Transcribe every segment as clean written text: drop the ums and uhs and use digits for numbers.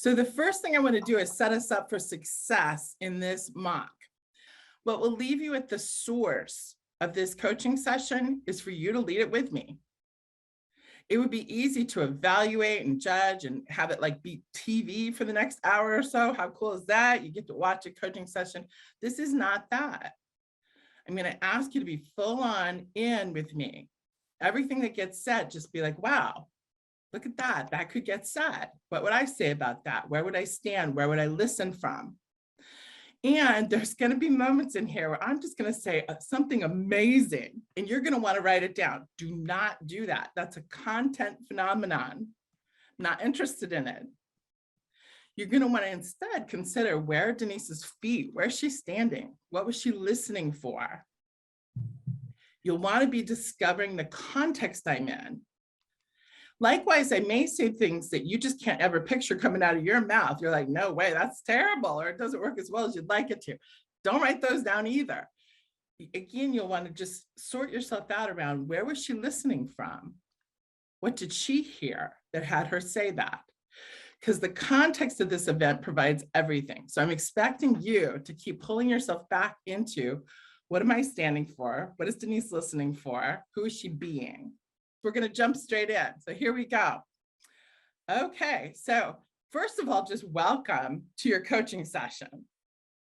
So the first thing I want to do is set us up for success in this mock. What will leave you at the source of this coaching session is for you to lead it with me. It would be easy to evaluate and judge and have it like be TV for the next hour or so. How cool is that? You get to watch a coaching session. This is not that. I'm going to ask you to be full on in with me. Everything that gets said, just be like, wow, look at that. That could get said. What would I say about that? Where would I stand? Where would I listen from? And there's going to be moments in here where I'm just going to say something amazing and you're going to want to write it down. Do not do that. That's a content phenomenon. I'm not interested in it. You're going to want to instead consider where are Denise's feet? Where's she standing? What was she listening for? You'll want to be discovering the context I'm in. Likewise, I may say things that you just can't ever picture coming out of your mouth. You're like, no way, that's terrible, or it doesn't work as well as you'd like it to. Don't write those down either. Again, you'll want to just sort yourself out around where was she listening from? What did she hear that had her say that? Because the context of this event provides everything. So I'm expecting you to keep pulling yourself back into what am I standing for? What is Denise listening for? Who is she being? We're going to jump straight in. So here we go. Okay, so first of all, just welcome to your coaching session.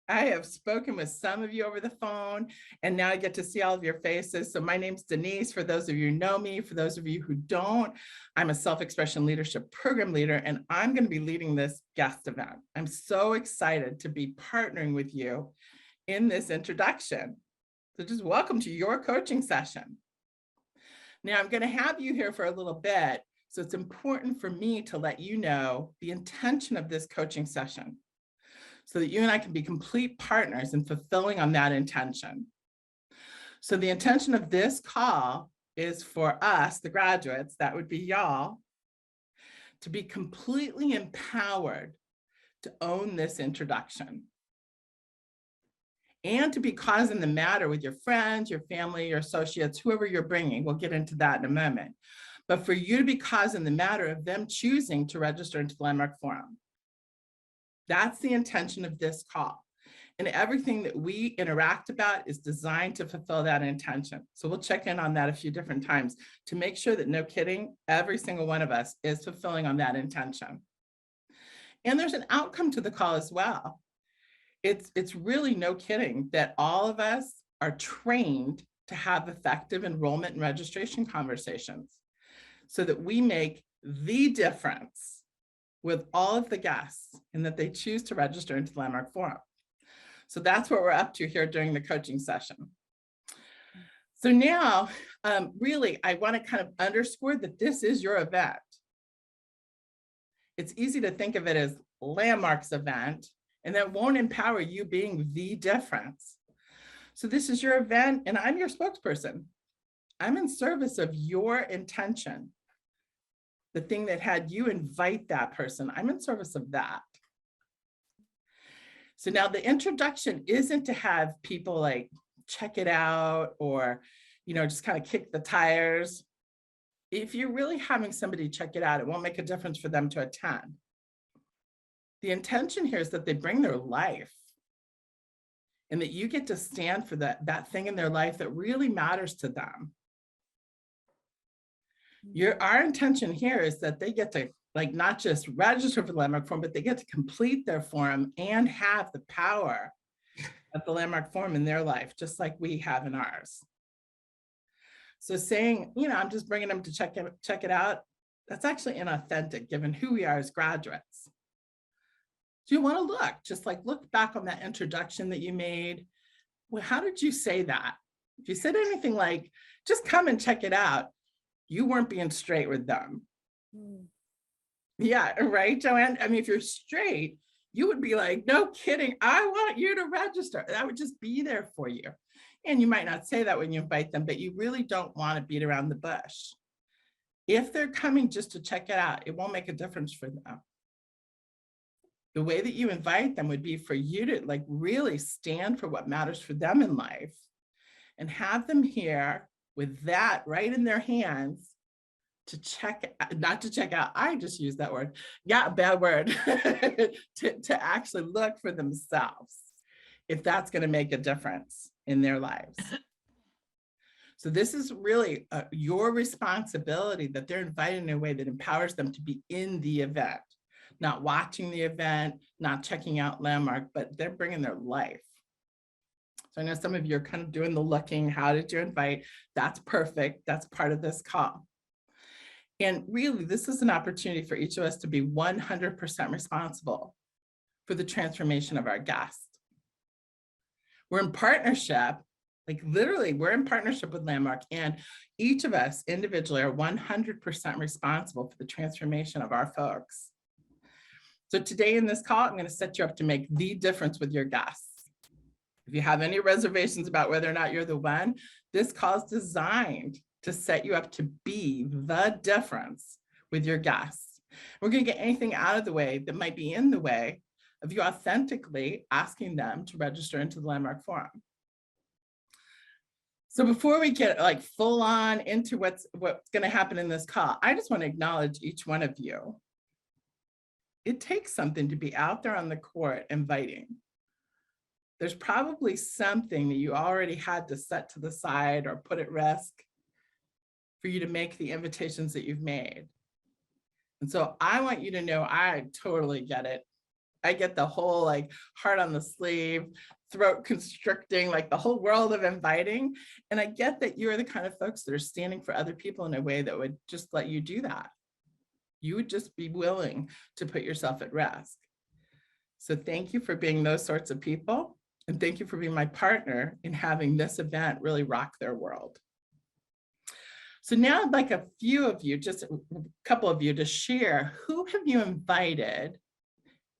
I have spoken with some of you over the phone, and now I get to see all of your faces. So my name's Denise. For those of you who know me, for those of you who don't, I'm a self-expression leadership program leader, and I'm going to be leading this guest event. I'm so excited to be partnering with you in this introduction. So just welcome to your coaching session. Now I'm going to have you here for a little bit, so it's important for me to let you know the intention of this coaching session so that you and I can be complete partners in fulfilling on that intention. So the intention of this call is for us, the graduates, that would be y'all, to be completely empowered to own this introduction and to be causing the matter with your friends, your family, your associates, whoever you're bringing. We'll get into that in a moment. But for you to be causing the matter of them choosing to register into the Landmark Forum. That's the intention of this call. And everything that we interact about is designed to fulfill that intention. So we'll check in on that a few different times to make sure that, no kidding, every single one of us is fulfilling on that intention. And there's an outcome to the call as well. It's really no kidding that all of us are trained to have effective enrollment and registration conversations so that we make the difference with all of the guests and that they choose to register into the Landmark Forum. So that's what we're up to here during the coaching session. So now, really, I want to kind of underscore that this is your event. It's easy to think of it as Landmark's event, and that won't empower you being the difference. So this is your event, and I'm your spokesperson. I'm in service of your intention. The thing that had you invite that person, I'm in service of that. So now the introduction isn't to have people like check it out or, just kind of kick the tires. If you're really having somebody check it out, it won't make a difference for them to attend. The intention here is that they bring their life and that you get to stand for that thing in their life that really matters to them. Our intention here is that they get to not just register for the Landmark Forum, but they get to complete their forum and have the power of the Landmark Forum in their life, just like we have in ours. So saying, I'm just bringing them to check it out, that's actually inauthentic given who we are as graduates. So you want to look back on that introduction that you made. Well, how did you say that? If you said anything like, just come and check it out, you weren't being straight with them. Yeah, right, Joanne? I mean, if you're straight, you would be like, no kidding, I want you to register. I would just be there for you. And you might not say that when you invite them, but you really don't want to beat around the bush. If they're coming just to check it out, it won't make a difference for them. The way that you invite them would be for you to really stand for what matters for them in life and have them here with that right in their hands not to check out, I just used that word, yeah, bad word, to actually look for themselves, if that's going to make a difference in their lives. So this is really your responsibility, that they're invited in a way that empowers them to be in the event, not watching the event, not checking out Landmark, but they're bringing their life. So I know some of you are kind of doing the looking, how did you invite? That's perfect. That's part of this call. And really, this is an opportunity for each of us to be 100% responsible for the transformation of our guest. We're in partnership, like literally, we're in partnership with Landmark, and each of us individually are 100% responsible for the transformation of our folks. So today in this call, I'm going to set you up to make the difference with your guests. If you have any reservations about whether or not you're the one, this call is designed to set you up to be the difference with your guests. We're going to get anything out of the way that might be in the way of you authentically asking them to register into the Landmark Forum. So before we get like full on into what's going to happen in this call, I just want to acknowledge each one of you. It takes something to be out there on the court inviting. There's probably something that you already had to set to the side or put at risk for you to make the invitations that you've made. And so I want you to know, I totally get it. I get the whole like heart on the sleeve, throat constricting, like the whole world of inviting. And I get that you're the kind of folks that are standing for other people in a way that would just let you do that. You would just be willing to put yourself at risk. So thank you for being those sorts of people. And thank you for being my partner in having this event really rock their world. So now I'd like a few of you, just a couple of you, to share who have you invited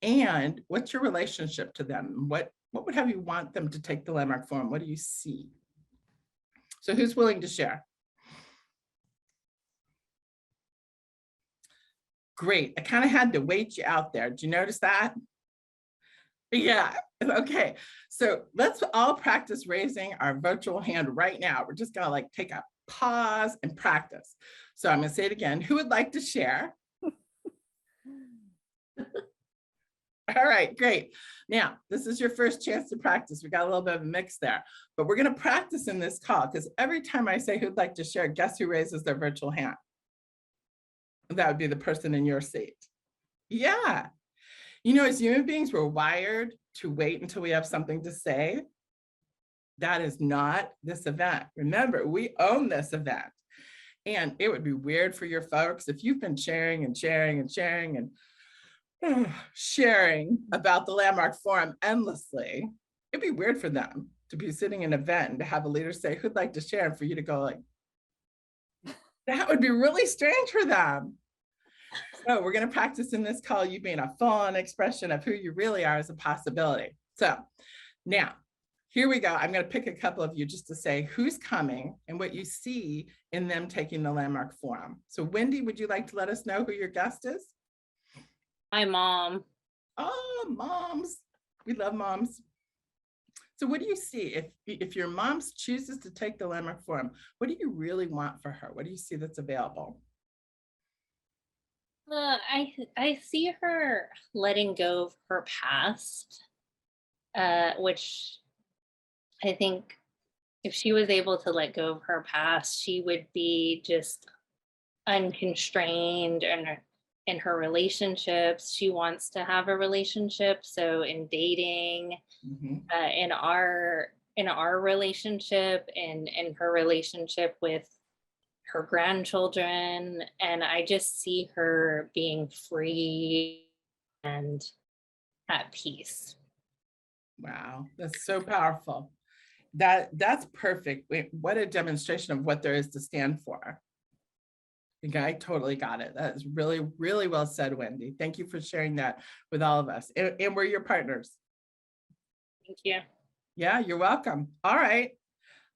and what's your relationship to them? What would have you want them to take the Landmark Forum? What do you see? So who's willing to share? Great. I kind of had to wait you out there. Did you notice that? Yeah. Okay. So let's all practice raising our virtual hand right now. We're just going to like take a pause and practice. So I'm going to say it again. Who would like to share? All right, great. Now, this is your first chance to practice. We got a little bit of a mix there, but we're going to practice in this call because every time I say who'd like to share, guess who raises their virtual hand? That would be the person in your seat. Yeah. You know, as human beings, we're wired to wait until we have something to say. That is not this event. Remember, we own this event. And it would be weird for your folks if you've been sharing and sharing and sharing and sharing about the Landmark Forum endlessly. It'd be weird for them to be sitting in an event and to have a leader say, who'd like to share, and for you to go like, that would be really strange for them. So we're going to practice in this call, you being a full-on expression of who you really are as a possibility. So now, here we go. I'm going to pick a couple of you just to say who's coming and what you see in them taking the Landmark Forum. So Wendy, would you like to let us know who your guest is? My mom. Oh, moms. We love moms. So what do you see if your mom chooses to take the Landmark Forum? What do you really want for her? What do you see that's available? I see her letting go of her past, which I think if she was able to let go of her past, she would be just unconstrained in her relationships. She wants to have a relationship. So in dating, in our relationship, and in her relationship with her grandchildren, and I just see her being free and at peace. Wow, that's so powerful. That's perfect. What a demonstration of what there is to stand for. Okay, I totally got it. That is really, really well said, Wendy. Thank you for sharing that with all of us. And we're your partners. Thank you. Yeah, you're welcome. All right.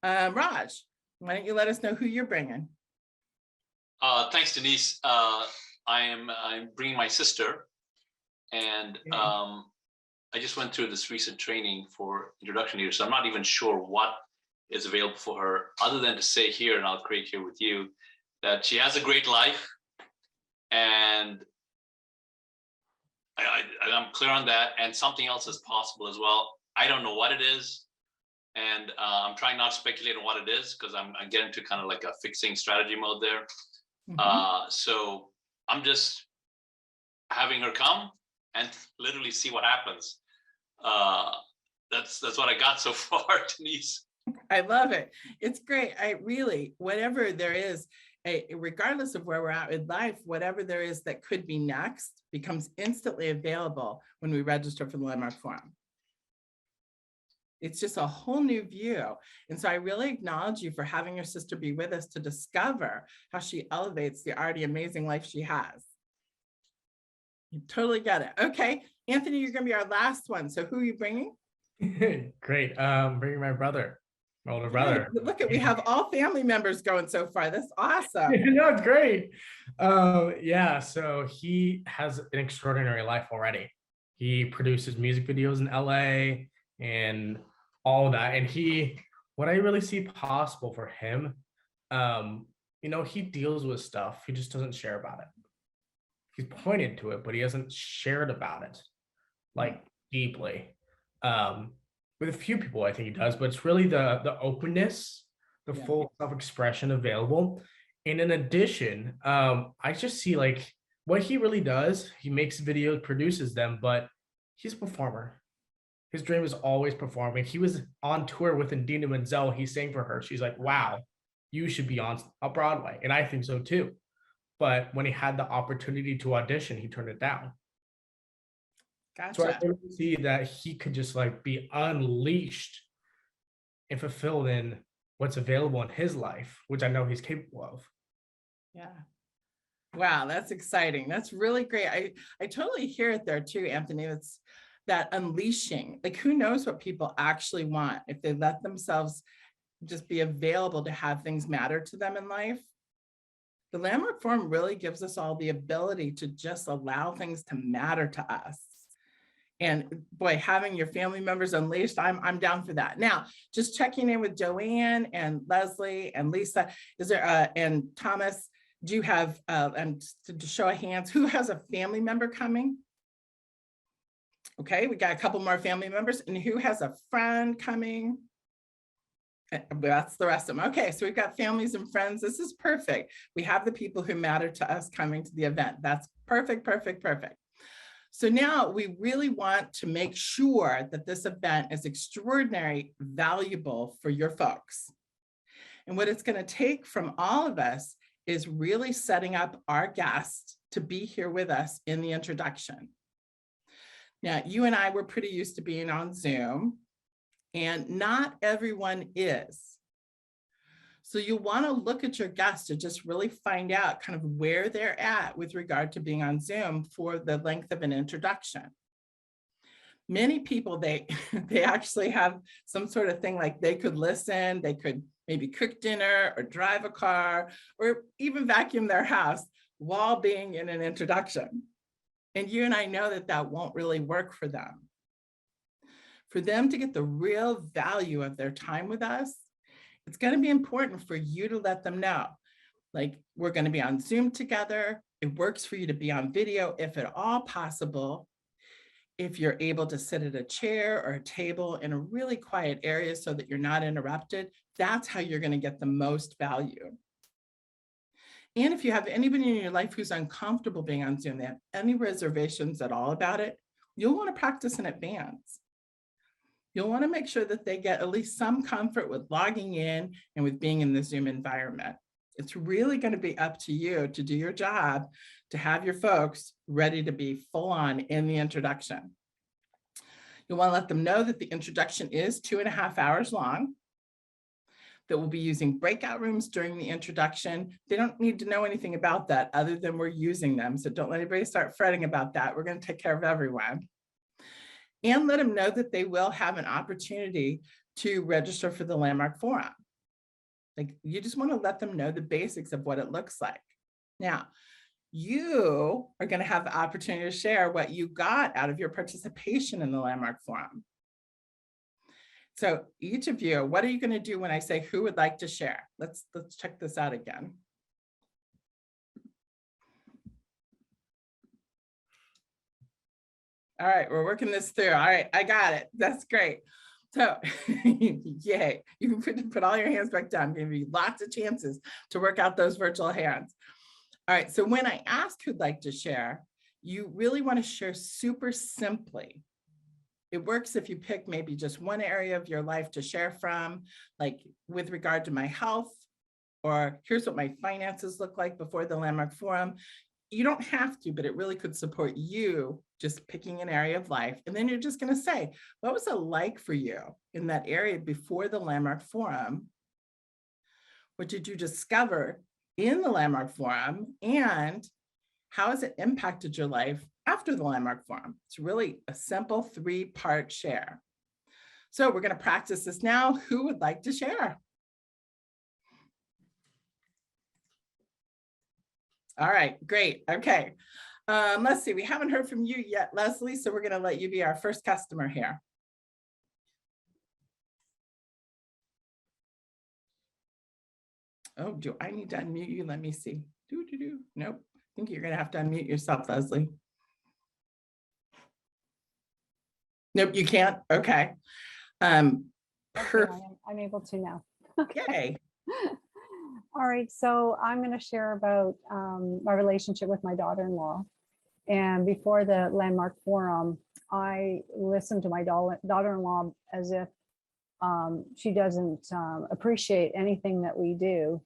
Raj, why don't you let us know who you're bringing? Thanks, Denise. I'm bringing my sister, and I just went through this recent training for introduction leaders, so I'm not even sure what is available for her, other than to say here, and I'll create here with you, that she has a great life, and I'm clear on that, and something else is possible as well. I don't know what it is, and I'm trying not to speculate on what it is because I'm getting to kind of like a fixing strategy mode there. So I'm just having her come and literally see what happens. That's what I got so far, Denise. I love it. It's great. I really, whatever there is, regardless of where we're at in life, whatever there is that could be next becomes instantly available when we register for the Landmark Forum. It's just a whole new view. And so I really acknowledge you for having your sister be with us to discover how she elevates the already amazing life she has. You totally get it. Okay, Anthony, you're going to be our last one. So who are you bringing? Great. Bringing my brother, my older brother. Look at, we have all family members going so far. That's awesome. No, it's great. Yeah, so he has an extraordinary life already. He produces music videos in LA and all of that. And what I really see possible for him, he deals with stuff. He just doesn't share about it. He's pointed to it, but he hasn't shared about it like deeply. With a few people, I think he does, but it's really the openness, the full self-expression available. And in addition, I just see like what he really does. He makes videos, produces them, but he's a performer. His dream is always performing. He was on tour with Indina Menzel. He sang for her. She's like, wow, you should be on a Broadway. And I think so too. But when he had the opportunity to audition, he turned it down. Gotcha. So I really see that he could just like be unleashed and fulfilled in what's available in his life, which I know he's capable of. Yeah. Wow, that's exciting. That's really great. I totally hear it there too, Anthony. It's that unleashing. Like, who knows what people actually want if they let themselves just be available to have things matter to them in life. The Landmark Forum really gives us all the ability to just allow things to matter to us. And boy, having your family members unleashed, I'm down for that. Now, just checking in with Joanne and Leslie and Lisa, is there and Thomas, do you have, and to show of hands, who has a family member coming? Okay, we got a couple more family members. And who has a friend coming? That's the rest of them. Okay, so we've got families and friends. This is perfect. We have the people who matter to us coming to the event. That's perfect, perfect, perfect. So now we really want to make sure that this event is extraordinarily valuable for your folks. And what it's going to take from all of us is really setting up our guests to be here with us in the introduction. Now, you and I were pretty used to being on Zoom, and not everyone is. So you want to look at your guests to just really find out kind of where they're at with regard to being on Zoom for the length of an introduction. Many people, they actually have some sort of thing like they could listen, they could maybe cook dinner or drive a car or even vacuum their house while being in an introduction. And you and I know that that won't really work for them. For them to get the real value of their time with us, it's going to be important for you to let them know, like, we're going to be on Zoom together. It works for you to be on video if at all possible. If you're able to sit at a chair or a table in a really quiet area so that you're not interrupted, that's how you're going to get the most value. And if you have anybody in your life who's uncomfortable being on Zoom, they have any reservations at all about it, you'll want to practice in advance. You'll want to make sure that they get at least some comfort with logging in and with being in the Zoom environment. It's really going to be up to you to do your job to have your folks ready to be full on in the introduction. You'll want to let them know that the introduction is 2.5 hours long, that we'll be using breakout rooms during the introduction. They don't need to know anything about that other than we're using them. So don't let anybody start fretting about that. We're going to take care of everyone. And let them know that they will have an opportunity to register for the Landmark Forum. Like, you just want to let them know the basics of what it looks like. Now, you are going to have the opportunity to share what you got out of your participation in the Landmark Forum. So each of you, what are you going to do when I say who would like to share? Let's check this out again. All right, we're working this through. All right, I got it. That's great. So, yay, you can put all your hands back down. Give you lots of chances to work out those virtual hands. All right, so when I ask who'd like to share, you really want to share super simply. It works if you pick maybe just one area of your life to share from, like with regard to my health, or here's what my finances look like before the Landmark Forum. You don't have to, but it really could support you just picking an area of life. And then you're just going to say, what was it like for you in that area before the Landmark Forum? What did you discover in the Landmark Forum? And how has it impacted your life after the Landmark Forum? It's really a simple 3-part share. So we're going to practice this now. Who would like to share? All right, great. Okay. Let's see. We haven't heard from you yet, Leslie, so we're going to let you be our first customer here. Oh, do I need to unmute you? Let me see. Nope. I think you're going to have to unmute yourself, Leslie. Nope, you can't. Okay. Okay, I'm able to now. Okay. All right, so I'm going to share about my relationship with my daughter-in-law. And before the Landmark Forum, I listened to my daughter-in-law as if she doesn't appreciate anything that we do,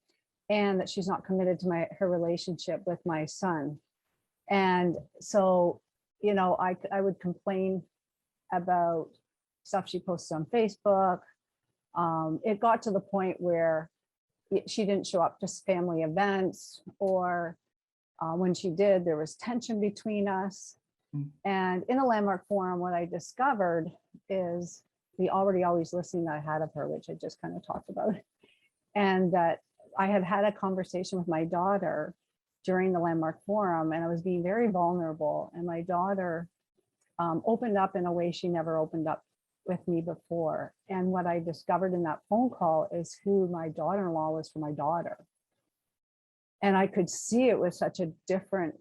and that she's not committed to her relationship with my son. And so, you know, I would complain about stuff she posted on Facebook. It got to the point where she didn't show up to family events, or when she did, there was tension between us. And in a Landmark Forum, what I discovered is the always listening that I had of her, which I just kind of talked about, and that I had had a conversation with my daughter during the Landmark Forum, and I was being very vulnerable, and my daughter opened up in a way she never opened up with me before. And what I discovered in that phone call is who my daughter-in-law was for my daughter. And I could see it was such a different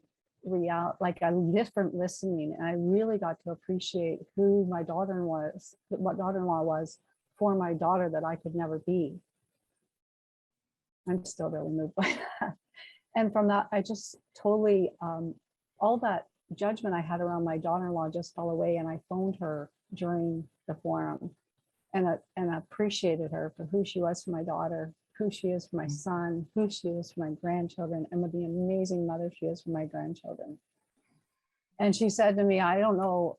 reality, like a different listening. And I really got to appreciate who my daughter-in-law was for my daughter that I could never be. I'm still really moved by that. And from that, I just totally, all that judgment I had around my daughter-in-law just fell away. And I phoned her during the forum and appreciated her for who she was for my daughter, who she is for my son, who she is for my grandchildren, and what the amazing mother she is for my grandchildren. And she said to me, I don't know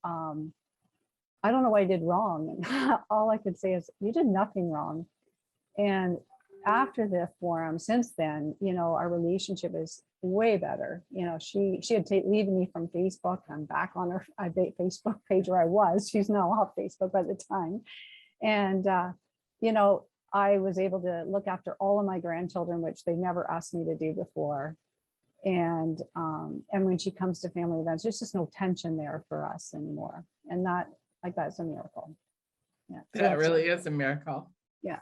what I did wrong. And all I could say is, you did nothing wrong. And after the forum, since then, you know, our relationship is way better. You know, she had leaving me from Facebook. I'm back on her Facebook page where I was. She's now off Facebook by the time. And, you know, I was able to look after all of my grandchildren, which they never asked me to do before. And when she comes to family events, there's just no tension there for us anymore. And that's a miracle. Yeah. That really is a miracle. Yeah.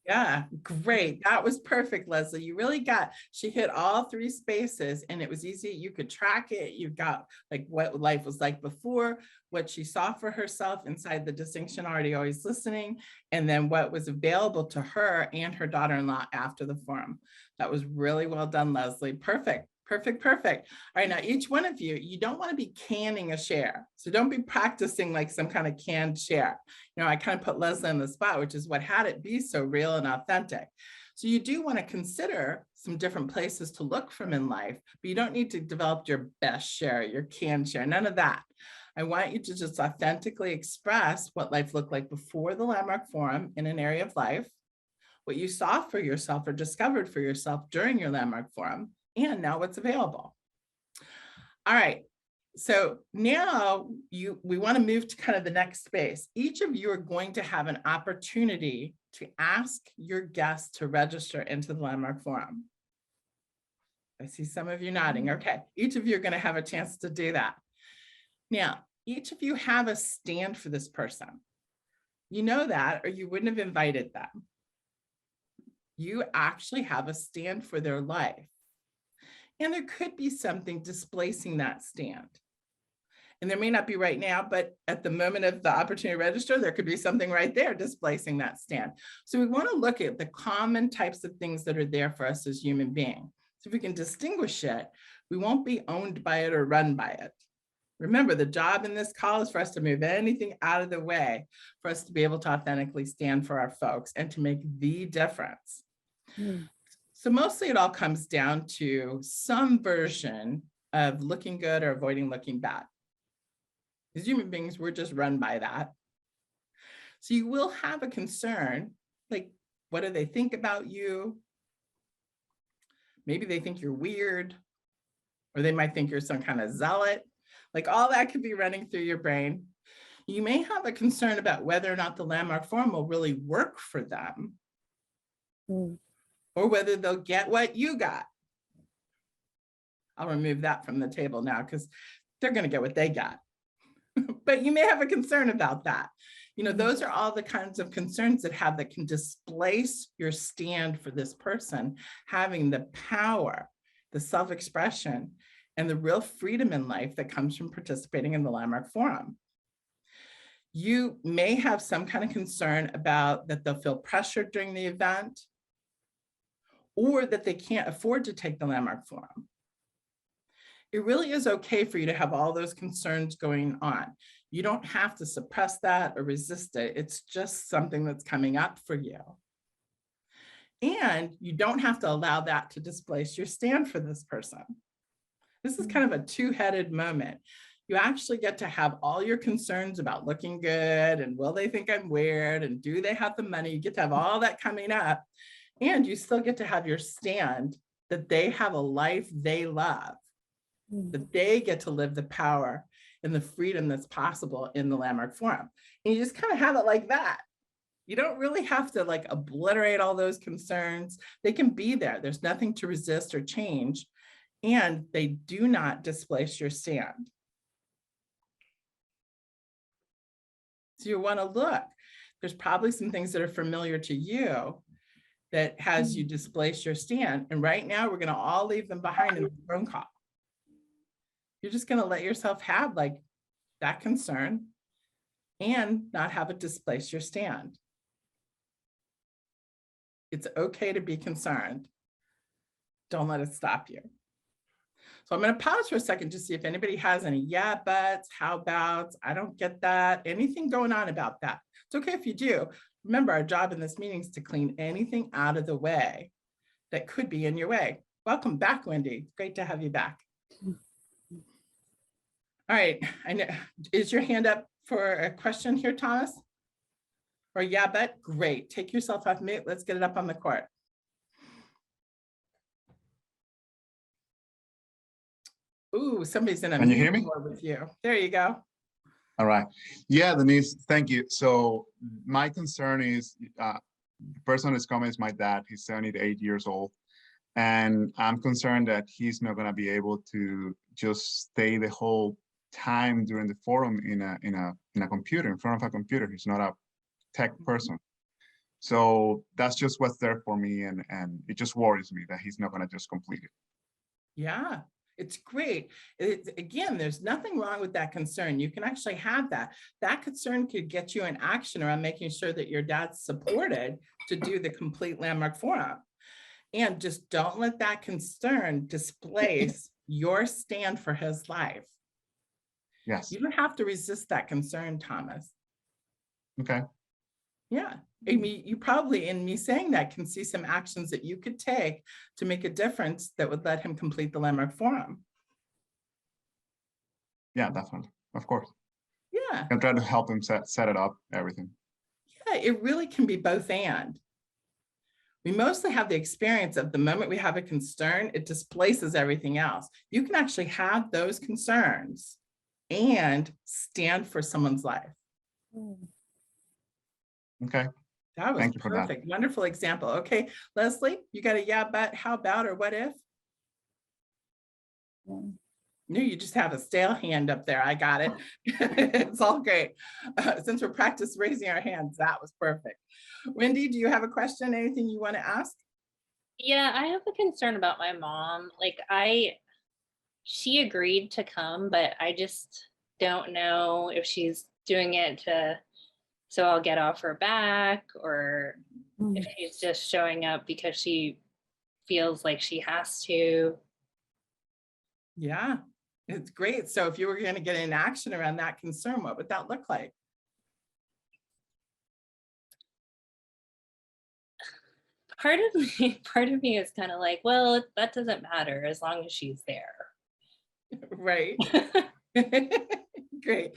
Yeah, great. That was perfect, Leslie. You really she hit all 3 spaces, and it was easy. You could track it. You got like what life was like before, what she saw for herself inside the distinction always listening, and then what was available to her and her daughter-in-law after the forum. That was really well done, Leslie. Perfect. Perfect. All right, now each one of you, you don't want to be canning a share. So don't be practicing like some kind of canned share. You know, I kind of put Leslie on the spot, which is what had it be so real and authentic. So you do want to consider some different places to look from in life, but you don't need to develop your best share, your canned share, none of that. I want you to just authentically express what life looked like before the Landmark Forum in an area of life, what you saw for yourself or discovered for yourself during your Landmark Forum, and now what's available. All right, so now we want to move to kind of the next space. Each of you are going to have an opportunity to ask your guests to register into the Landmark Forum. I see some of you nodding. Okay, each of you are going to have a chance to do that. Now, each of you have a stand for this person. You know that, or you wouldn't have invited them. You actually have a stand for their life. And there could be something displacing that stand. And there may not be right now, but at the moment of the opportunity to register, there could be something right there displacing that stand. So we want to look at the common types of things that are there for us as human beings. So if we can distinguish it, we won't be owned by it or run by it. Remember, the job in this call is for us to move anything out of the way for us to be able to authentically stand for our folks and to make the difference. So mostly it all comes down to some version of looking good or avoiding looking bad. As human beings, we're just run by that. So you will have a concern, like, what do they think about you? Maybe they think you're weird, or they might think you're some kind of zealot. Like, all that could be running through your brain. You may have a concern about whether or not the landmark forum will really work for them, or whether they'll get what you got. I'll remove that from the table now because they're going to get what they got. But you may have a concern about that. You know, those are all the kinds of concerns that can displace your stand for this person, having the power, the self-expression, and the real freedom in life that comes from participating in the landmark forum. You may have some kind of concern about that they'll feel pressured during the event, or that they can't afford to take the landmark forum. It really is okay for you to have all those concerns going on. You don't have to suppress that or resist it. It's just something that's coming up for you. And you don't have to allow that to displace your stand for this person. This is kind of a two-headed moment. You actually get to have all your concerns about looking good and will they think I'm weird and do they have the money? You get to have all that coming up, and you still get to have your stand that they have a life they love, that they get to live the power and the freedom that's possible in the landmark forum. And you just kind of have it like that. You don't really have to like obliterate all those concerns. They can be there. There's nothing to resist or change, and they do not displace your stand. So you want to look. There's probably some things that are familiar to you that has you displace your stand. And right now we're going to all leave them behind in the phone call. You're just going to let yourself have like that concern and not have it displace your stand. It's okay to be concerned. Don't let it stop you. So I'm going to pause for a second to see if anybody has any yeah buts, how abouts, I don't get that, anything going on about that. It's okay if you do. Remember, our job in this meeting is to clean anything out of the way that could be in your way. Welcome back, Wendy. Great to have you back. All right, I know, is your hand up for a question here, Thomas? Or yeah, but great. Take yourself off mute. Let's get it up on the court. Ooh, somebody's in a Can you mute hear me? board with you. There you go. All right. Yeah, Denise, thank you. So my concern is the person who's coming is my dad. He's 78 years old. And I'm concerned that he's not going to be able to just stay the whole time during the forum in a computer, in front of a computer. He's not a tech person. So that's just what's there for me. And it just worries me that he's not going to just complete it. Yeah, it's great. Again, there's nothing wrong with that concern. You can actually have that. That concern could get you in action around making sure that your dad's supported to do the complete landmark forum. And just don't let that concern displace your stand for his life. Yes. You don't have to resist that concern, Thomas. Okay. Yeah. I mean, you probably, in me saying that, can see some actions that you could take to make a difference that would let him complete the landmark forum. Yeah, definitely. Of course. Yeah. I'll try to help him set it up, everything. Yeah, it really can be both and. We mostly have the experience of the moment we have a concern, it displaces everything else. You can actually have those concerns and stand for someone's life. Okay. That was Thank you for that. perfect. Wonderful example. Okay, Leslie, you got a yeah, but, how about, or what if? No, you just have a stale hand up there. I got it. It's all great. Since we're practice raising our hands, that was perfect. Wendy, do you have a question? Anything you want to ask? Yeah, I have a concern about my mom. Like she agreed to come, but don't know if she's doing it so I'll get off her back, or if she's just showing up because she feels like she has to. Yeah, it's great. So if you were going to get in action around that concern, what would that look like? Part of me is kind of like, well, that doesn't matter as long as she's there. Right. Great.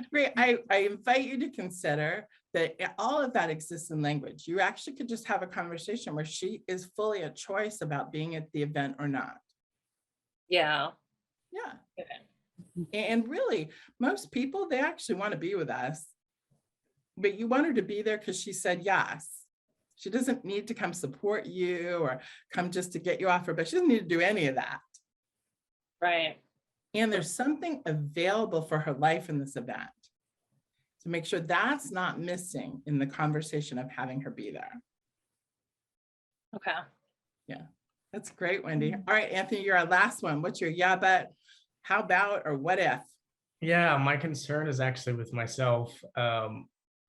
Great. I invite you to consider that all of that exists in language. You actually could just have a conversation where she is fully a choice about being at the event or not. Yeah. Yeah. Okay. And really, most people, they actually want to be with us, but you want her to be there because she said yes. She doesn't need to come support you or come just to get you off her, but she doesn't need to do any of that. Right. And there's something available for her life in this event. So make sure that's not missing in the conversation of having her be there. Okay. Yeah, that's great, Wendy. All right, Anthony, you're our last one. What's your yeah, but, how about, or what if? Yeah, my concern is actually with myself.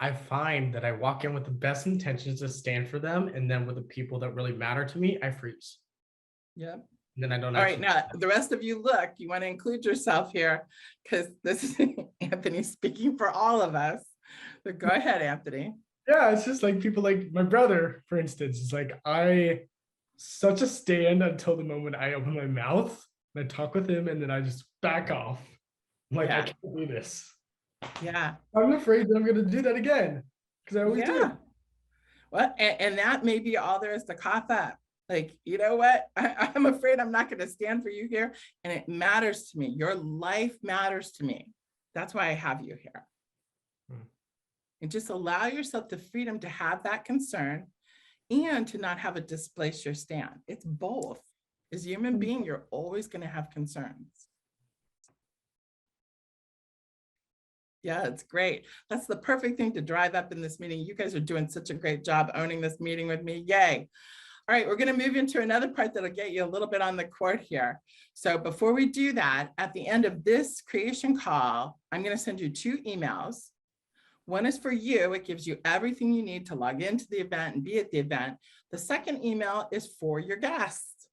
I find that I walk in with the best intentions to stand for them, and then with the people that really matter to me, I freeze. Yep. And then I don't. All right, now the rest of you, look, you want to include yourself here because this is Anthony speaking for all of us. So go ahead, Anthony. Yeah, it's just like people like my brother, for instance. It's like such a stand until the moment I open my mouth and I talk with him, and then I just back off. I'm like, Yeah. I can't do this. Yeah. I'm afraid that I'm going to do that again because I always do. Well, and that may be all there is to cough up. Like, you know what? I'm afraid I'm not going to stand for you here. And it matters to me. Your life matters to me. That's why I have you here. And just allow yourself the freedom to have that concern and to not have it displace your stand. It's both. As a human being, you're always going to have concerns. Yeah, it's great. That's the perfect thing to drive up in this meeting. You guys are doing such a great job owning this meeting with me. Yay. All right, we're going to move into another part that'll get you a little bit on the court here. So before we do that, at the end of this creation call, I'm going to send you 2 emails. One is for you. It gives you everything you need to log into the event and be at the event. The second email is for your guests.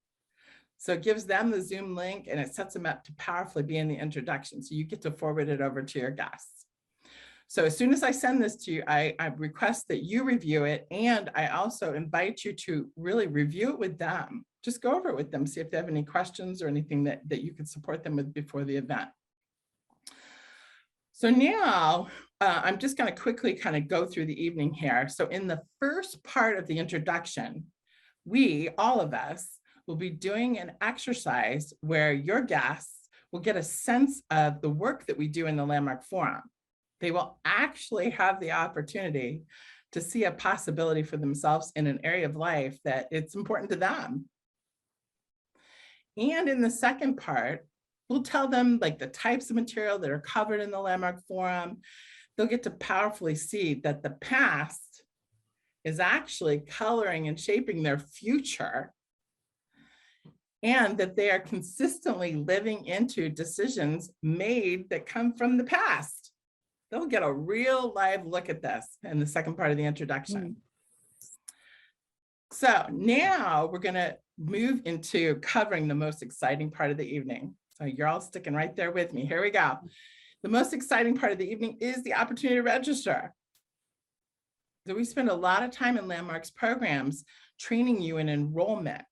So it gives them the Zoom link and it sets them up to powerfully be in the introduction. So you get to forward it over to your guests. So as soon as I send this to you, I request that you review it. And I also invite you to really review it with them. Just go over it with them, see if they have any questions or anything that you could support them with before the event. So now I'm just going to quickly kind of go through the evening here. So in the first part of the introduction, all of us, will be doing an exercise where your guests will get a sense of the work that we do in the Landmark Forum. They will actually have the opportunity to see a possibility for themselves in an area of life that it's important to them. And in the second part, we'll tell them like the types of material that are covered in the Landmark Forum. They'll get to powerfully see that the past is actually coloring and shaping their future, and that they are consistently living into decisions made that come from the past. They'll get a real live look at this in the second part of the introduction. So now we're going to move into covering the most exciting part of the evening. So you're all sticking right there with me. Here we go. The most exciting part of the evening is the opportunity to register. So we spend a lot of time in Landmark's programs training you in enrollment.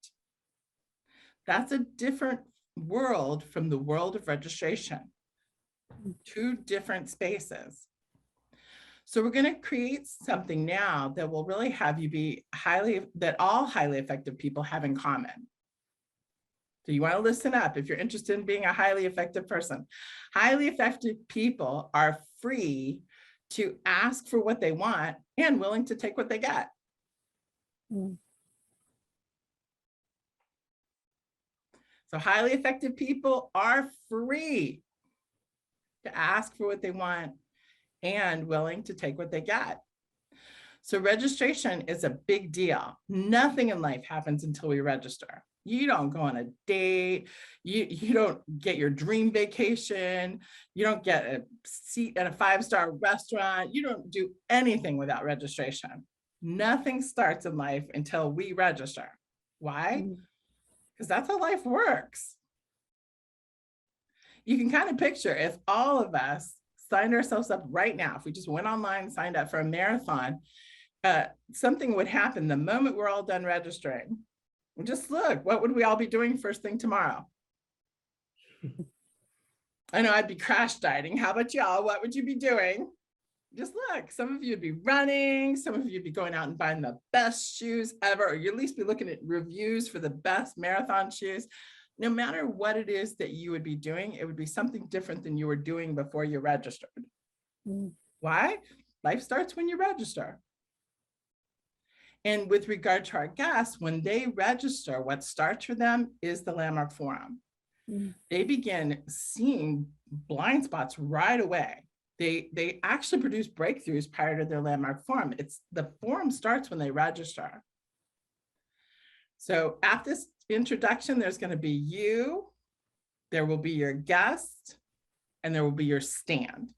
That's a different world from the world of registration. 2 different spaces. So we're going to create something now that will really have you be all highly effective people have in common. So you want to listen up if you're interested in being a highly effective person. Highly effective people are free to ask for what they want and willing to take what they get. So highly effective people are free to ask for what they want and willing to take what they get. So registration is a big deal. Nothing in life happens until we register. You don't go on a date. You don't get your dream vacation. You don't get a seat at a 5-star restaurant. You don't do anything without registration. Nothing starts in life until we register. Why? Because that's how life works. You can kind of picture if all of us signed ourselves up right now, if we just went online and signed up for a marathon, something would happen the moment we're all done registering. Just look, what would we all be doing first thing tomorrow? I know I'd be crash dieting. How about y'all? What would you be doing? Just look, some of you would be running, some of you would be going out and buying the best shoes ever, or you at least be looking at reviews for the best marathon shoes. No matter what it is that you would be doing, it would be something different than you were doing before you registered. Why? Life starts when you register. And with regard to our guests, when they register, what starts for them is the Landmark Forum. They begin seeing blind spots right away. They actually produce breakthroughs prior to their Landmark Forum. The forum starts when they register. So at this introduction, there's going to be you, there will be your guest, and there will be your stand.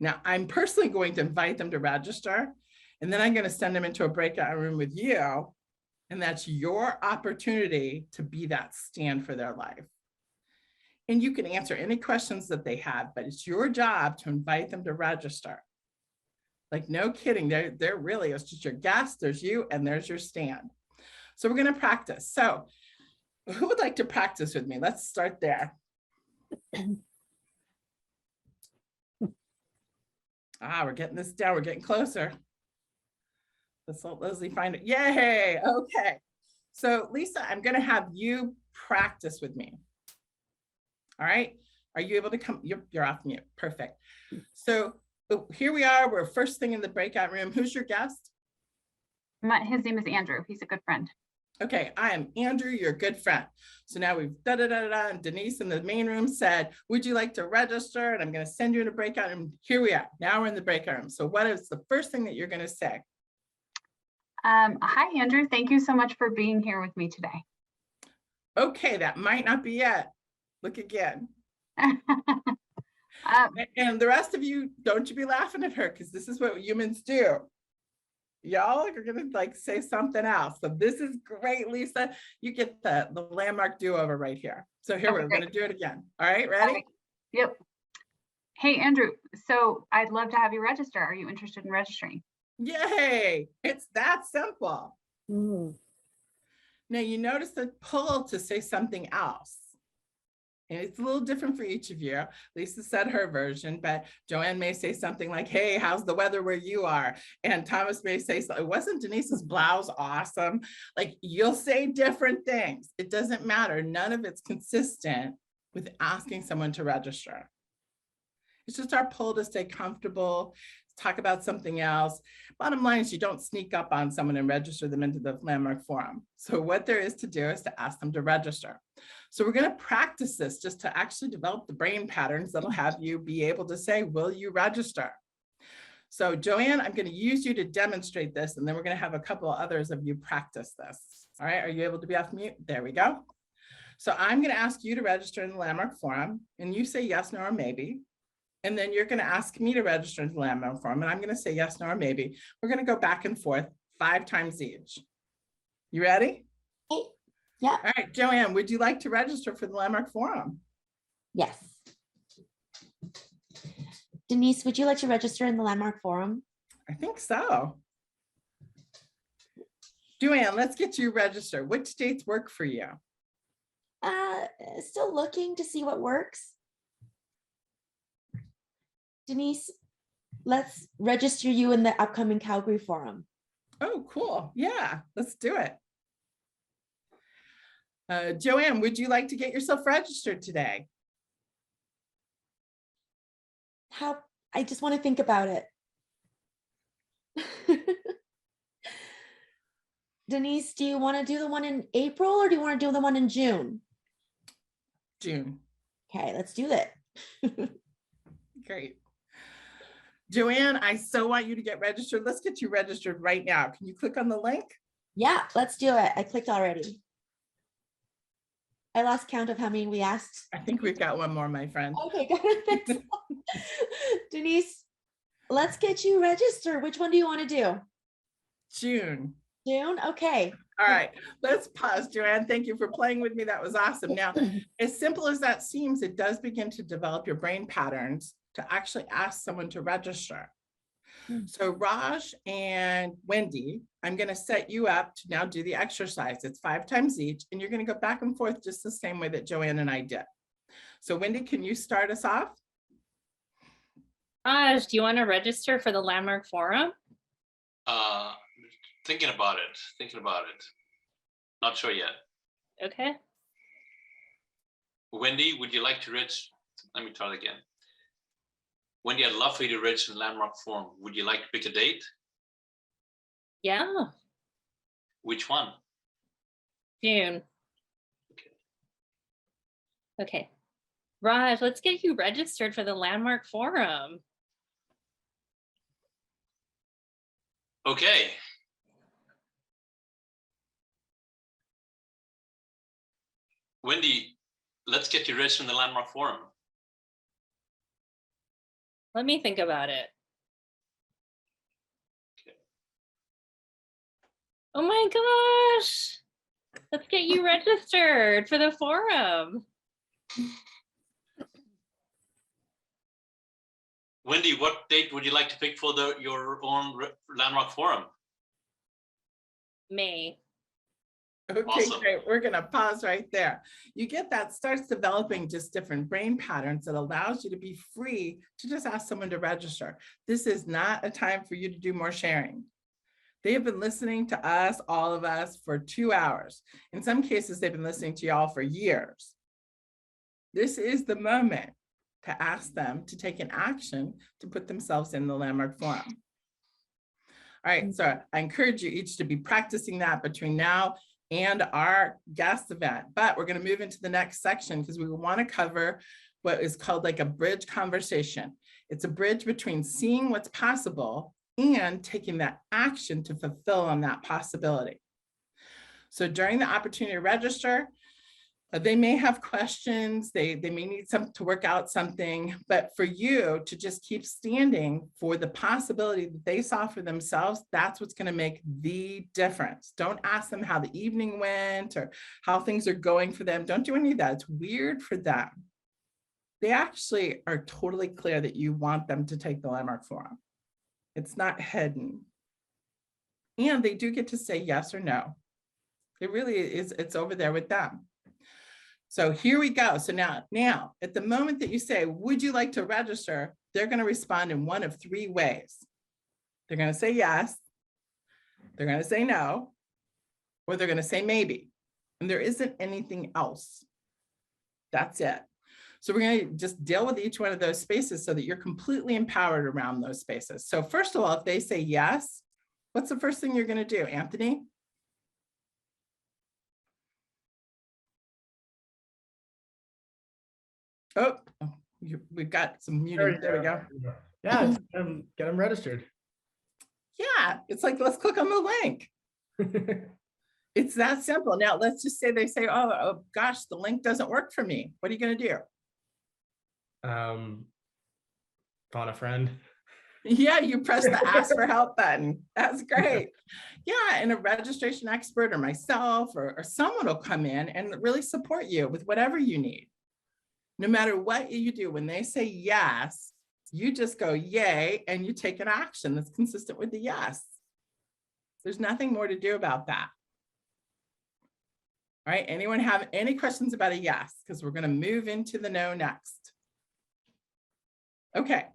Now, I'm personally going to invite them to register, and then I'm going to send them into a breakout room with you, and that's your opportunity to be that stand for their life. And you can answer any questions that they have, but it's your job to invite them to register. Like, no kidding, they're really, it's just your guest, there's you, and there's your stand. So we're going to practice. So who would like to practice with me? Let's start there. We're getting this down. We're getting closer. Let's let Leslie find it. Yay. Okay. So Lisa, I'm going to have you practice with me. All right. Are you able to come? You're off mute. Perfect. So here we are. We're first thing in the breakout room. Who's your guest? His name is Andrew. He's a good friend. Okay, I am Andrew, your good friend. So now we've da-da-da-da-da, and Denise in the main room said, would you like to register? And I'm going to send you in a breakout room. Here we are. Now we're in the breakout room. So what is the first thing that you're going to say? Hi, Andrew. Thank you so much for being here with me today. Okay, that might not be it. Look again. And the rest of you, don't you be laughing at her, because this is what humans do. Y'all are gonna like say something else. So this is great, Lisa. You get the landmark do-over right here. So here we're gonna do it again. All right, ready? Right. Yep. Hey, Andrew. So I'd love to have you register. Are you interested in registering? Yay! It's that simple. Now you notice the pull to say something else. And it's a little different for each of you. Lisa said her version, but Joanne may say something like, hey, how's the weather where you are? And Thomas may say, wasn't Denise's blouse awesome? Like, you'll say different things. It doesn't matter. None of it's consistent with asking someone to register. It's just our pull to stay comfortable, talk about something else. Bottom line is you don't sneak up on someone and register them into the Landmark Forum. So what there is to do is to ask them to register. So we're going to practice this just to actually develop the brain patterns that'll have you be able to say, will you register? So Joanne, I'm going to use you to demonstrate this, and then we're going to have a couple of others of you practice this. All right, are you able to be off mute? There we go. So I'm going to ask you to register in the Landmark Forum, and you say yes, no, or maybe. And then you're going to ask me to register into the Landmark Forum, and I'm going to say yes, no, or maybe. We're going to go back and forth 5 times each. You ready? Yeah. All right, Joanne, would you like to register for the Landmark Forum? Yes. Denise, would you like to register in the Landmark Forum? I think so. Joanne, let's get you registered. Which dates work for you? Still looking to see what works. Denise, let's register you in the upcoming Calgary Forum. Oh, cool. Yeah, let's do it. Joanne, would you like to get yourself registered today? I just want to think about it. Denise, do you want to do the one in April or do you want to do the one in June? June. Okay, let's do that. Great. Joanne, I so want you to get registered. Let's get you registered right now. Can you click on the link? Yeah, let's do it. I clicked already. I lost count of how many we asked. I think we've got one more, my friend. Okay, got it. Thanks. Denise, let's get you registered. Which one do you want to do? June. June? Okay. All right, let's pause, Joanne. Thank you for playing with me. That was awesome. Now, as simple as that seems, it does begin to develop your brain patterns to actually ask someone to register. So Raj and Wendy, I'm going to set you up to now do the exercise. It's 5 times each, and you're going to go back and forth just the same way that Joanne and I did. So Wendy, can you start us off? Raj, do you want to register for the Landmark Forum? Thinking about it. Not sure yet. Okay. Wendy, would you like to register? Let me try it again. Wendy, I'd love for you to register in Landmark Forum. Would you like to pick a date? Yeah, Which one? June. Okay. Raj, let's get you registered for the Landmark Forum. Okay. Wendy, let's get you registered in the Landmark Forum. Let me think about it. Okay. Oh my gosh. Let's get you registered for the forum. Wendy, what date would you like to pick for your own Landmark Forum? May. Okay, Awesome. great. We're going to pause right there. You get that starts developing just different brain patterns that allows you to be free to just ask someone to register. This is not a time for you to do more sharing. They have been listening to us, all of us, for 2 hours. In some cases, they've been listening to y'all for years. This is the moment to ask them to take an action to put themselves in the Landmark Forum. All right, so I encourage you each to be practicing that between now and our guest event, but we're going to move into the next section because we want to cover what is called like a bridge conversation. It's a bridge between seeing what's possible and taking that action to fulfill on that possibility. So during the opportunity to register, they may have questions, they may need to work out something, but for you to just keep standing for the possibility that they saw for themselves, that's what's going to make the difference. Don't ask them how the evening went or how things are going for them. Don't do any of that. It's weird for them. They actually are totally clear that you want them to take the Landmark Forum. It's not hidden. And they do get to say yes or no. It really is, it's over there with them. So here we go. So now, at the moment that you say, would you like to register? They're going to respond in one of 3 ways. They're going to say yes, they're going to say no, or they're going to say maybe. And there isn't anything else. That's it. So we're going to just deal with each one of those spaces so that you're completely empowered around those spaces. So first of all, if they say yes, what's the first thing you're going to do, Anthony? Oh, we've got some muting. There we go. Yeah, get them registered. Yeah, it's like, let's click on the link. It's that simple. Now, let's just say they say, oh gosh, the link doesn't work for me. What are you going to do? Phone a friend. Yeah, you press the ask for help button. That's great. Yeah, and a registration expert or myself or someone will come in and really support you with whatever you need. No matter what you do, when they say yes, you just go yay and you take an action that's consistent with the yes. There's nothing more to do about that. All right, anyone have any questions about a yes? Because we're going to move into the no next. Okay,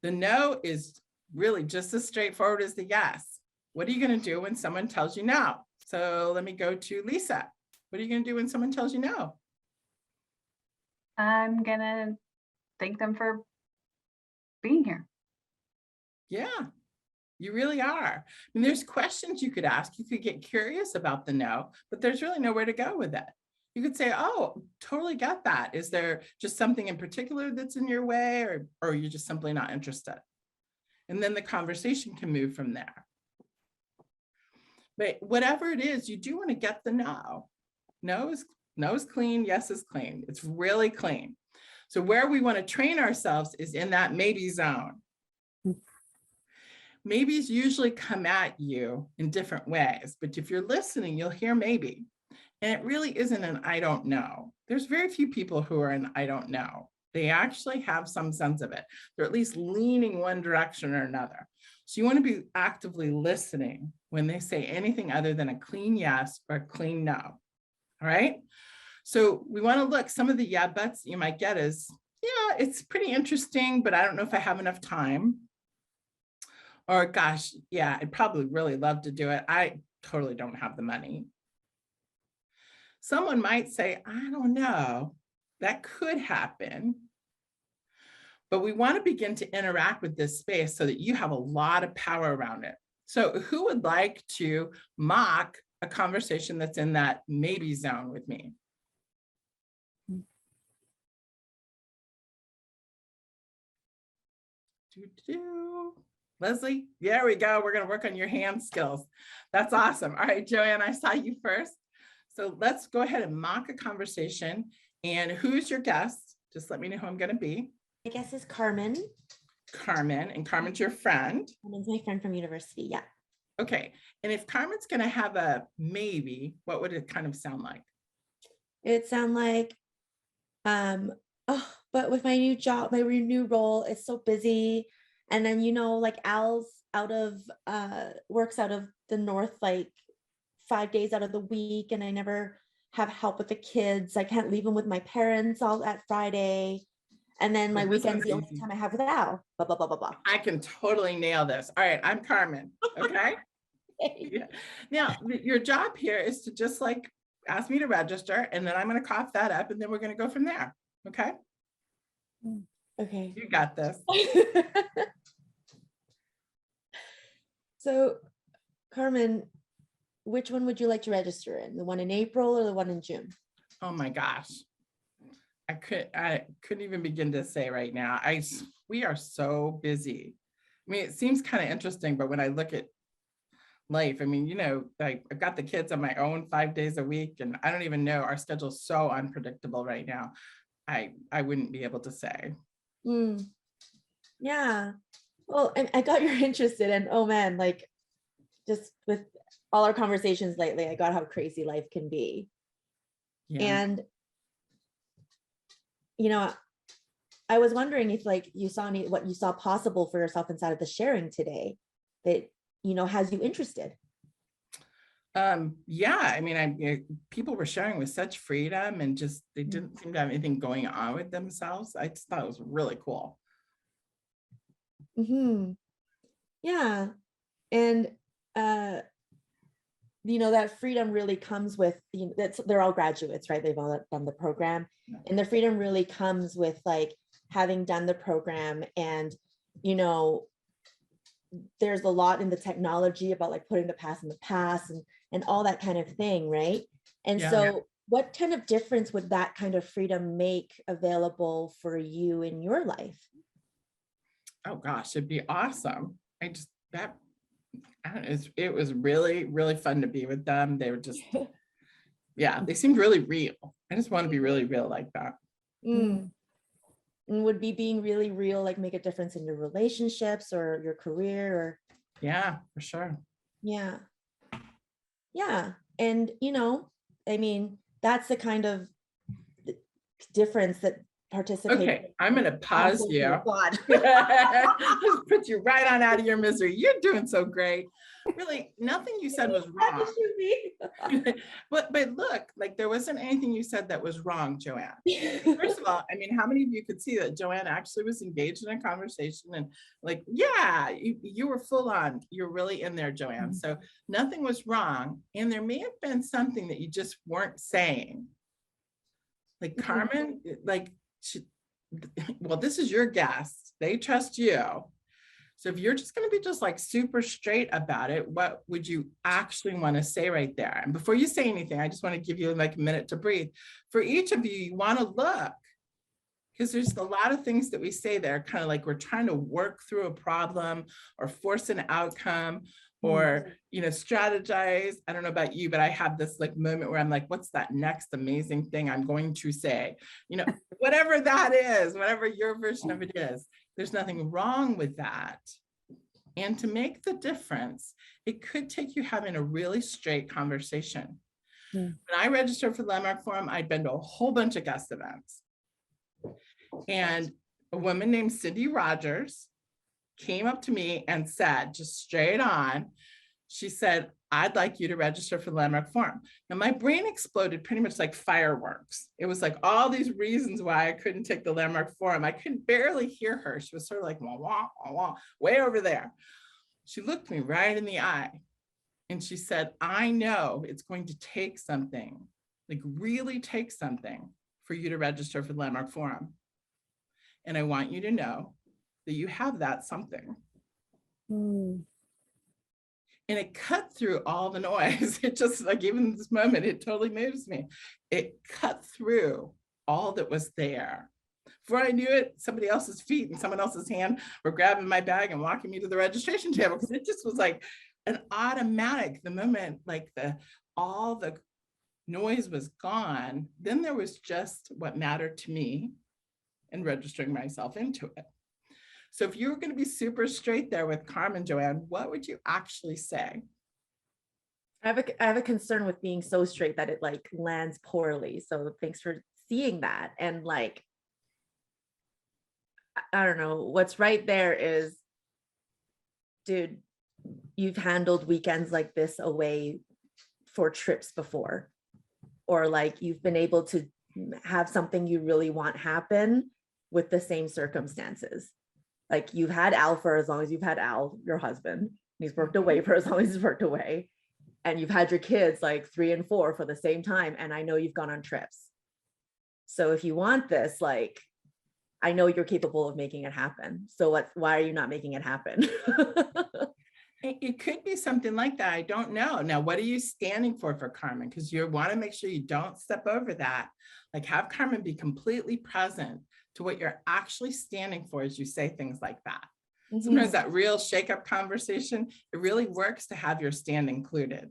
the no is really just as straightforward as the yes. What are you going to do when someone tells you no? So let me go to Lisa. What are you going to do when someone tells you no? I'm gonna thank them for being here. Yeah, you really are. I mean, there's questions you could ask. You could get curious about the no, but there's really nowhere to go with it. You could say, oh, totally get that. Is there just something in particular that's in your way or you're just simply not interested? And then the conversation can move from there. But whatever it is, you do want to get the no. No is clean, yes is clean. It's really clean. So where we want to train ourselves is in that maybe zone. Maybes usually come at you in different ways, but if you're listening, you'll hear maybe. And it really isn't an I don't know. There's very few people who are an I don't know. They actually have some sense of it. They're at least leaning one direction or another. So you want to be actively listening when they say anything other than a clean yes or a clean no. All right. So we want to look, some of the yeah buts you might get is, yeah, it's pretty interesting, but I don't know if I have enough time. Or gosh, yeah, I'd probably really love to do it. I totally don't have the money. Someone might say, I don't know, that could happen. But we want to begin to interact with this space so that you have a lot of power around it. So who would like to mock a conversation that's in that maybe zone with me? Leslie, there we go. We're going to work on your hand skills. That's awesome. All right, Joanne, I saw you first. So let's go ahead and mock a conversation. And who's your guest? Just let me know who I'm going to be. I guess is Carmen. Carmen, and Carmen's your friend. Carmen's my friend from university. Yeah. Okay. And if Carmen's going to have a maybe, what would it kind of sound like? It sound like, oh, but with my new job, my new role, it's so busy. And then, you know, like Al's works out of the north, like 5 days out of the week. And I never have help with the kids. I can't leave them with my parents all at Friday. And then my weekend's the only time I have with Al. Blah, blah, blah, blah, blah. I can totally nail this. All right, I'm Carmen. Okay. Yeah. Now, your job here is to just like ask me to register, and then I'm going to cough that up, and then we're going to go from there. Okay. Okay. You got this. So, Carmen, which one would you like to register in? The one in April or the one in June? Oh my gosh. I couldn't even begin to say right now. We are so busy. I mean, it seems kind of interesting, but when I look at life, I mean, you know, like I've got the kids on my own 5 days a week, and I don't even know, our schedule's so unpredictable right now. I wouldn't be able to say. Yeah. Well, I got you're interested, and oh man, like just with all our conversations lately, I got how crazy life can be. Yeah. And you know, I was wondering if like you saw what you saw possible for yourself inside of the sharing today that, you know, has you interested. Yeah, I mean, people were sharing with such freedom, and just they didn't seem to have anything going on with themselves. I just thought it was really cool. Yeah. And you know, that freedom really comes with, you know, they're all graduates, right? They've all done the program, and the freedom really comes with like having done the program. And, you know, there's a lot in the technology about like putting the past in the past and all that kind of thing, right? And so what kind of difference would that kind of freedom make available for you in your life? Oh gosh, it'd be awesome. It was really, really fun to be with them. They were just, yeah, they seemed really real. I just want to be really real like that. And would being really real like make a difference in your relationships or your career? Or yeah, for sure. Yeah. And you know, I mean, that's the kind of difference that participating. Okay, I'm going to pause you. God. Just put you right on out of your misery. You're doing so great. Really, nothing you said was wrong. But look, like there wasn't anything you said that was wrong, Joanne. First of all, I mean, how many of you could see that Joanne actually was engaged in a conversation, and like, yeah, you were full on, you're really in there, Joanne. So nothing was wrong. And there may have been something that you just weren't saying. Like Carmen, like, well, this is your guest. They trust you. So if you're just going to be just like super straight about it, what would you actually want to say right there? And before you say anything, I just want to give you like a minute to breathe. For each of you, you want to look. Because there's a lot of things that we say there, kind of like we're trying to work through a problem or force an outcome or, strategize. I don't know about you, but I have this like moment where I'm like, what's that next amazing thing I'm going to say? Whatever that is, whatever your version of it is, there's nothing wrong with that. And to make the difference, it could take you having a really straight conversation. When I registered for the Landmark Forum, I'd been to a whole bunch of guest events. And a woman named Cindy Rogers came up to me and said, just straight on, she said, I'd like you to register for the Landmark Forum. Now my brain exploded pretty much like fireworks. It was like all these reasons why I couldn't take the Landmark Forum. I could barely hear her. She was sort of like, wah, wah, wah, wah, way over there. She looked me right in the eye and she said, I know it's going to take something, like really take something for you to register for the Landmark Forum. And I want you to know that you have that something. And it cut through all the noise. It just like, even this moment, it totally moves me. It cut through all that was there. Before I knew it, somebody else's feet and someone else's hand were grabbing my bag and walking me to the registration table, because it just was like an automatic, the moment like all the noise was gone, then there was just what mattered to me and registering myself into it. So if you were going to be super straight there with Carmen, Joanne, what would you actually say? I have a concern with being so straight that it like lands poorly. So thanks for seeing that. And like, I don't know, what's right there is, dude, you've handled weekends like this away for trips before, or like you've been able to have something you really want happen with the same circumstances. Like you've had Al for as long as you've had Al, your husband. He's worked away for as long as he's worked away. And you've had your kids like 3 and 4 for the same time. And I know you've gone on trips. So if you want this, like, I know you're capable of making it happen. So why are you not making it happen? It could be something like that. I don't know. Now, what are you standing for Carmen? Because you want to make sure you don't step over that. Like have Carmen be completely present to what you're actually standing for as you say things like that. Sometimes that real shake-up conversation, it really works to have your stand included.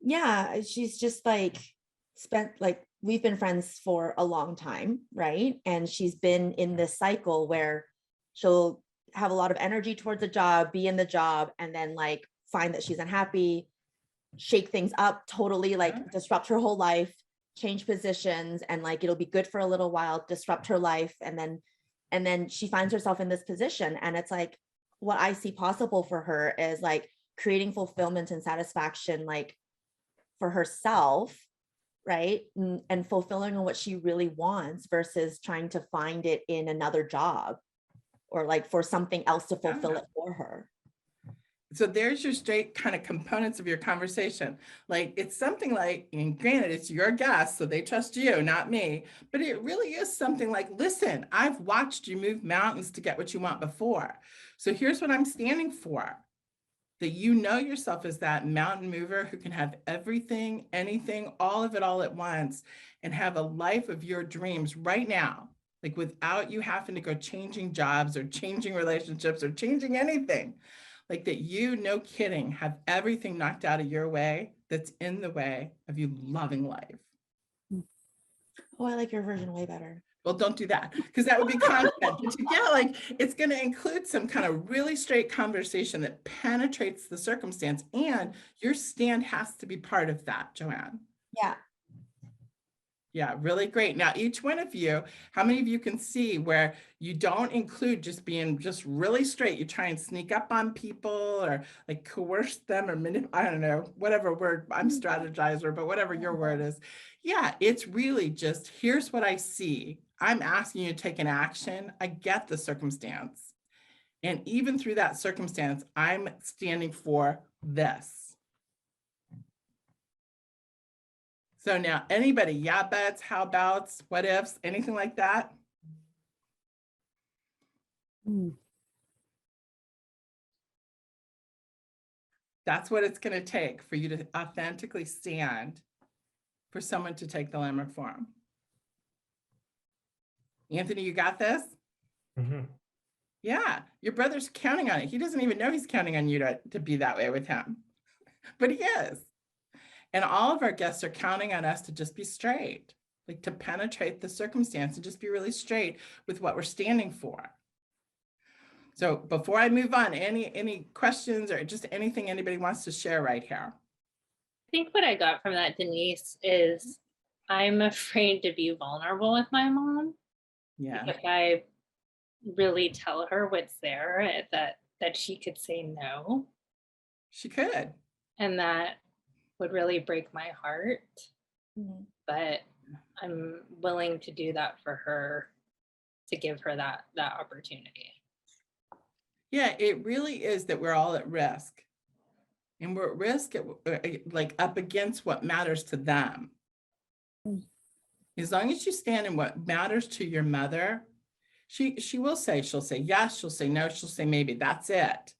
Yeah, she's just like we've been friends for a long time, right? And she's been in this cycle where she'll have a lot of energy towards a job, be in the job, and then like find that she's unhappy, shake things up totally, like disrupt her whole life, change positions, and like it'll be good for a little while, disrupt her life, and then she finds herself in this position. And it's like what I see possible for her is like creating fulfillment and satisfaction like for herself, right? And fulfilling on what she really wants versus trying to find it in another job or like for something else to fulfill it for her. So there's your straight kind of components of your conversation. Like it's something like, and granted, it's your guest, so they trust you, not me, but it really is something like, listen, I've watched you move mountains to get what you want before. So here's what I'm standing for. That you know yourself as that mountain mover who can have everything, anything, all of it all at once and have a life of your dreams right now, like without you having to go changing jobs or changing relationships or changing anything. Like that you, no kidding, have everything knocked out of your way that's in the way of you loving life. Oh, I like your version way better. Well, don't do that because that would be content. But you get like, it's going to include some kind of really straight conversation that penetrates the circumstance, and your stand has to be part of that, Joanne. Yeah. Yeah, really great. Now, each one of you, how many of you can see where you don't include just being just really straight? You try and sneak up on people or like coerce them or I don't know, whatever word, I'm strategizer, but whatever your word is. Yeah, it's really just, here's what I see. I'm asking you to take an action. I get the circumstance. And even through that circumstance, I'm standing for this. So now anybody, yeah buts, how abouts, what ifs, anything like that? That's what it's going to take for you to authentically stand for someone to take the Landmark Forum. Anthony, you got this? Mhm. Yeah, your brother's counting on it. He doesn't even know he's counting on you to be that way with him, but he is. And all of our guests are counting on us to just be straight, like to penetrate the circumstance and just be really straight with what we're standing for. So before I move on, any questions or just anything anybody wants to share right here? I think what I got from that, Denise, is I'm afraid to be vulnerable with my mom. Yeah, If I really tell her what's there, that she could say no, she could. and that would really break my heart. Mhm. But I'm willing to do that for her, to give her that opportunity. Yeah, it really is that we're all at risk. And we're at risk like up against what matters to them. As long as you stand in what matters to your mother, she'll say yes, she'll say no, she'll say maybe, that's it.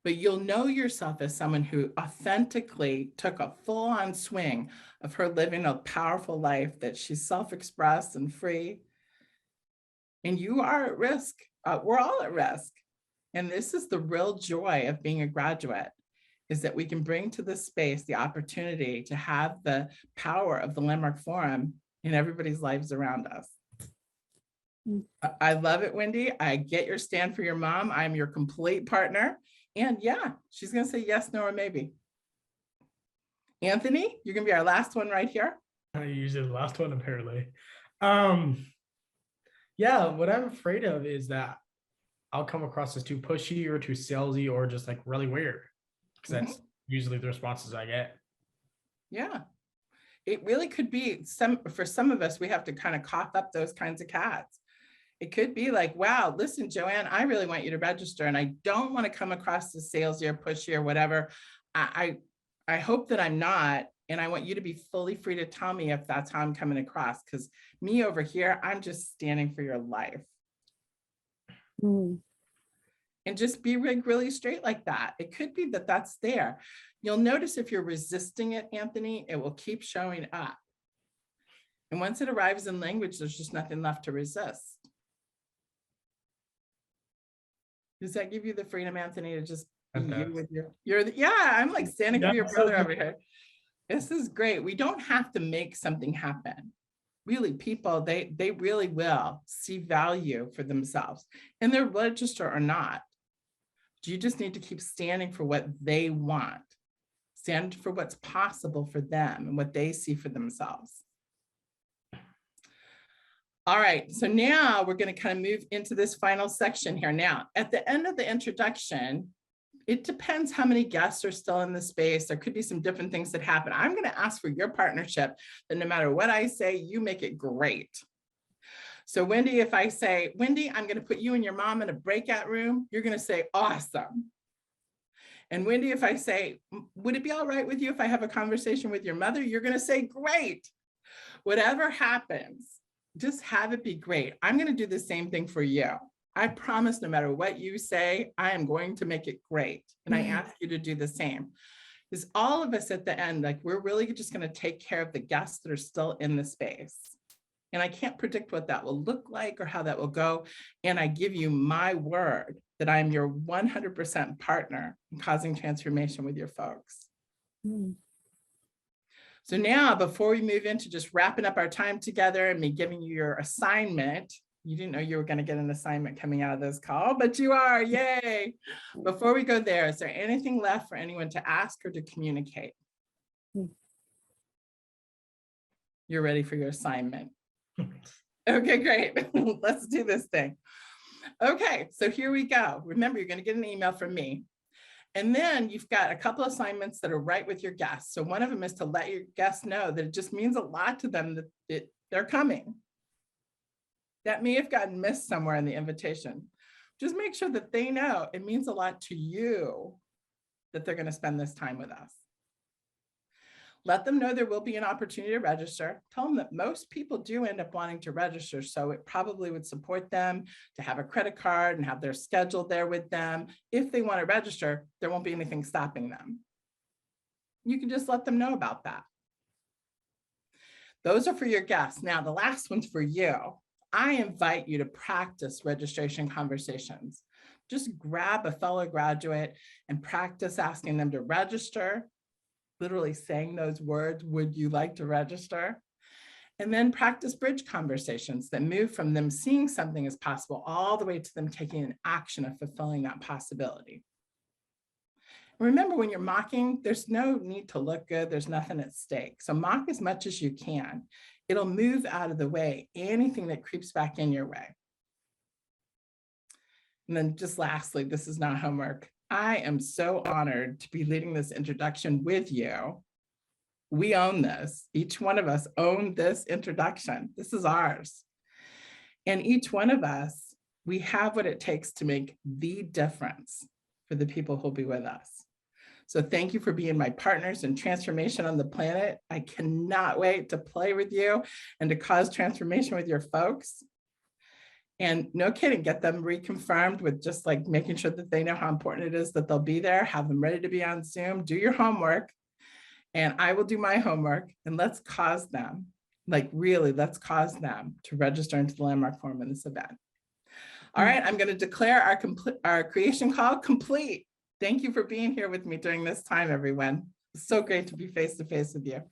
But you'll know yourself as someone who authentically took a full-on swing of her living a powerful life, that she's self-expressed and free. And you are at risk. We're all at risk. And this is the real joy of being a graduate, is that we can bring to this space the opportunity to have the power of the Landmark Forum in everybody's lives around us. I love it, Wendy. I get your stand for your mom. I'm your complete partner. And yeah, she's going to say yes, no, or maybe. Anthony, you're going to be our last one right here. Usually the last one, apparently. Yeah, what I'm afraid of is that I'll come across as too pushy or too salesy or just like really weird, because that's usually the responses I get. Yeah, it really could be for some of us, we have to kind of cough up those kinds of cats. It could be like, wow, listen, Joanne, I really want you to register, and I don't want to come across as salesy or pushy or whatever. I hope that I'm not, and I want you to be fully free to tell me if that's how I'm coming across, because me over here, I'm just standing for your life. Mm. And just be really straight like that. It could be that that's there. You'll notice if you're resisting it, Anthony, it will keep showing up. And once it arrives in language, there's just nothing left to resist. Does that give you the freedom, Anthony, to just be you with yeah, I'm like standing for your brother over here. This is great. We don't have to make something happen. Really, people, they really will see value for themselves, and they're registered or not. You just need to keep standing for what they want, stand for what's possible for them and what they see for themselves. All right, so now we're going to kind of move into this final section here. Now, at the end of the introduction, it depends how many guests are still in the space. There could be some different things that happen. I'm going to ask for your partnership, that no matter what I say, you make it great. So Wendy, if I say, Wendy, I'm going to put you and your mom in a breakout room, you're going to say, awesome. And Wendy, if I say, would it be all right with you if I have a conversation with your mother? You're going to say, great. Whatever happens, just have it be great. I'm going to do the same thing for you. I promise no matter what you say, I am going to make it great. And I ask you to do the same. Because all of us at the end, like, we're really just going to take care of the guests that are still in the space. And I can't predict what that will look like or how that will go. And I give you my word that I'm your 100% partner in causing transformation with your folks. Mm. So now, before we move into just wrapping up our time together and me giving you your assignment, you didn't know you were going to get an assignment coming out of this call, but you are, yay. Before we go there, is there anything left for anyone to ask or to communicate? You're ready for your assignment. Okay, great. Let's do this thing. Okay, so here we go. Remember, you're going to get an email from me. And then you've got a couple of assignments that are right with your guests. So one of them is to let your guests know that it just means a lot to them that they're coming. That may have gotten missed somewhere in the invitation. Just make sure that they know it means a lot to you that they're going to spend this time with us. Let them know there will be an opportunity to register. Tell them that most people do end up wanting to register, so it probably would support them to have a credit card and have their schedule there with them. If they want to register, there won't be anything stopping them. You can just let them know about that. Those are for your guests. Now, the last one's for you. I invite you to practice registration conversations. Just grab a fellow graduate and practice asking them to register, literally saying those words, would you like to register? And then practice bridge conversations that move from them seeing something as possible all the way to them taking an action of fulfilling that possibility. Remember, when you're mocking, there's no need to look good. There's nothing at stake. So mock as much as you can. It'll move out of the way anything that creeps back in your way. And then just lastly, this is not homework. I am so honored to be leading this introduction with you. We own this. Each one of us own this introduction. This is ours. And each one of us, we have what it takes to make the difference for the people who'll be with us. So thank you for being my partners in transformation on the planet. I cannot wait to play with you and to cause transformation with your folks. And no kidding, get them reconfirmed with just like making sure that they know how important it is that they'll be there, have them ready to be on Zoom, do your homework, and I will do my homework, and let's cause them, like really, let's cause them to register into the Landmark Forum in this event. All right, I'm going to declare our creation call complete. Thank you for being here with me during this time, everyone. It's so great to be face to face with you.